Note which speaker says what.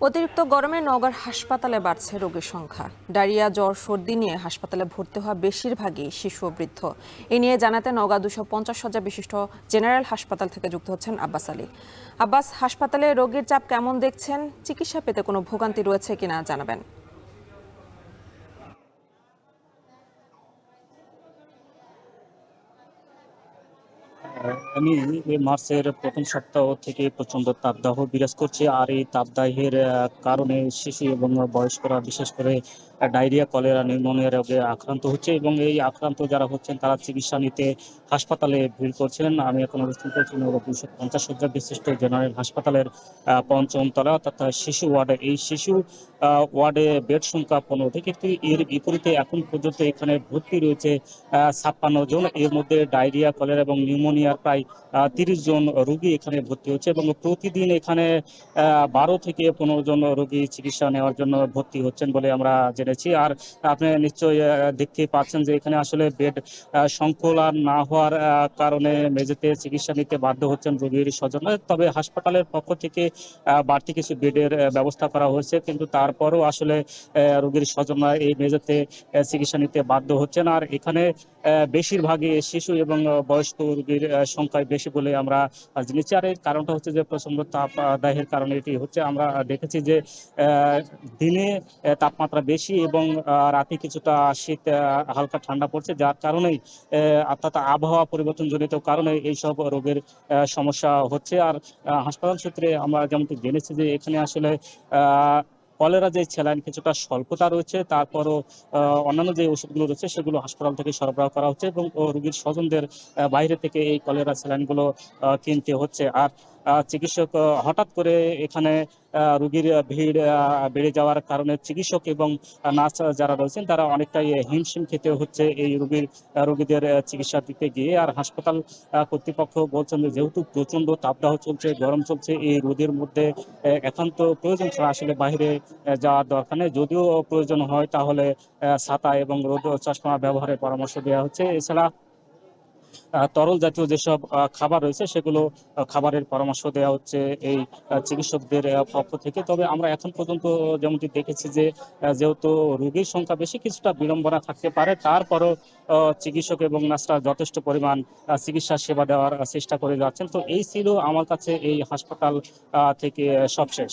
Speaker 1: অতিরিক্ত গরমে নওগাঁর হাসপাতালে বাড়ছে রোগীর সংখ্যা। ডায়রিয়া, জ্বর, সর্দি নিয়ে হাসপাতালে ভর্তি হওয়া বেশিরভাগই শিশু ও বৃদ্ধ। এ নিয়ে জানাতে নওগাঁ 250 শয্যা বিশিষ্ট জেনারেল হাসপাতাল থেকে যুক্ত হচ্ছেন আব্বাস আলী। আব্বাস, হাসপাতালে রোগীর চাপ কেমন দেখছেন? চিকিৎসা পেতে কোনো ভোগান্তি রয়েছে কিনা জানাবেন।
Speaker 2: আমি এই মার্চের প্রথম সপ্তাহ থেকে প্রচন্ড তাপদাহ বিরাজ করছে, আর এই তাপদাহের কারণে শিশু এবং বয়স্করা বিশেষ করে ডায়রিয়া, কলেরা, নিউমোনিয়া রোগে আক্রান্ত হচ্ছে এবং এই আক্রান্ত যারা হচ্ছেন তারা চিকিৎসা নিতে হাসপাতালে ভিড় করছেন। আমি এখন অবস্থান করছি 250 শয্যা বিশিষ্ট জেনারেল হাসপাতালের পঞ্চম তলা অর্থাৎ শিশু ওয়ার্ডে। এই শিশু ওয়ার্ডে বেড সংখ্যা 15টি, কিন্তু এর বিপরীতে এখন পর্যন্ত এখানে ভর্তি রয়েছে 56 জন। এর মধ্যে ডায়রিয়া, কলেরা এবং নিউমোনিয়ার প্রায় 30 জন রোগী এখানে ভর্তি হচ্ছে এবং প্রতিদিন এখানে 12 থেকে 15 জন রোগী চিকিৎসা নেওয়ার জন্য ভর্তি হচ্ছেন বলে আমরা জেনেছি। আর আপনি নিশ্চয়ই দেখতে পাচ্ছেন যে এখানে আসলে বেড সংকুলান না হওয়ার কারণে মেঝেতে চিকিৎসা নিতে বাধ্য হচ্ছেন রোগীর স্বজনরা। তবে হাসপাতালের পক্ষ থেকে বাড়তি কিছু বেডের ব্যবস্থা করা হয়েছে, কিন্তু তারপরও আসলে রোগীর স্বজনরা এই মেঝেতে চিকিৎসা নিতে বাধ্য হচ্ছেন। আর এখানে বেশিরভাগই শিশু এবং বয়স্ক রোগীর সংখ্যায় বেশি বলে আমরা জেনেছি। আর এর কারণটা হচ্ছে যে প্রচন্ড তাপদাহের কারণে এটি হচ্ছে। আমরা দেখেছি যে দিনে তাপমাত্রা বেশি এবং রাতে কিছুটা শীত, হালকা ঠান্ডা পড়ছে, যার কারণেই অর্থাৎ আবহাওয়া পরিবর্তনজনিত কারণে এইসব রোগের সমস্যা হচ্ছে। আর হাসপাতাল সূত্রে আমরা যেমনটি জেনেছি যে এখানে আসলে কলেরা যে স্যালাইন কিছুটা স্বল্পতা রয়েছে, তারপরও অন্যান্য যে ওষুধগুলো রয়েছে সেগুলো হাসপাতাল থেকে সরবরাহ করা হচ্ছে এবং রোগীর স্বজনদের বাইরে থেকে এই কলেরা স্যালাইনগুলো কিনতে হচ্ছে। আর চিকিৎসক হঠাৎ করে এখানে রোগীর ভিড় বেড়ে যাওয়ার কারণে চিকিৎসক এবং নার্স যারা রয়েছেন তারা অনেকটাই হিমশিম খেতে হচ্ছে এই রোগীদের চিকিৎসা দিতে গিয়ে। আর হাসপাতাল কর্তৃপক্ষ বলছেন যে যেহেতু প্রচন্ড তাপদাহ চলছে, গরম চলছে, এই রোদের মধ্যে একান্ত প্রয়োজন ছাড়া আসলে বাইরে যাওয়ার দরকার নেই। যদিও প্রয়োজন হয় তাহলে ছাতা এবং রোদ চশমা ব্যবহারের পরামর্শ দেওয়া হচ্ছে। এছাড়া তরল জাতীয় যেসব খাবার রয়েছে সেগুলো খাবারের পরামর্শ দেওয়া হচ্ছে এই চিকিৎসকদের পক্ষ থেকে। তবে আমরা এখন পর্যন্ত যেমনটি দেখেছি যে যেহেতু রোগীর সংখ্যা বেশি, কিছুটা বিড়ম্বনা থাকতে পারে, তারপরও চিকিৎসক এবং নার্সরা যথেষ্ট পরিমাণ চিকিৎসা সেবা দেওয়ার চেষ্টা করে যাচ্ছেন। তো এই ছিল আমার কাছে এই হাসপাতাল থেকে সবশেষ।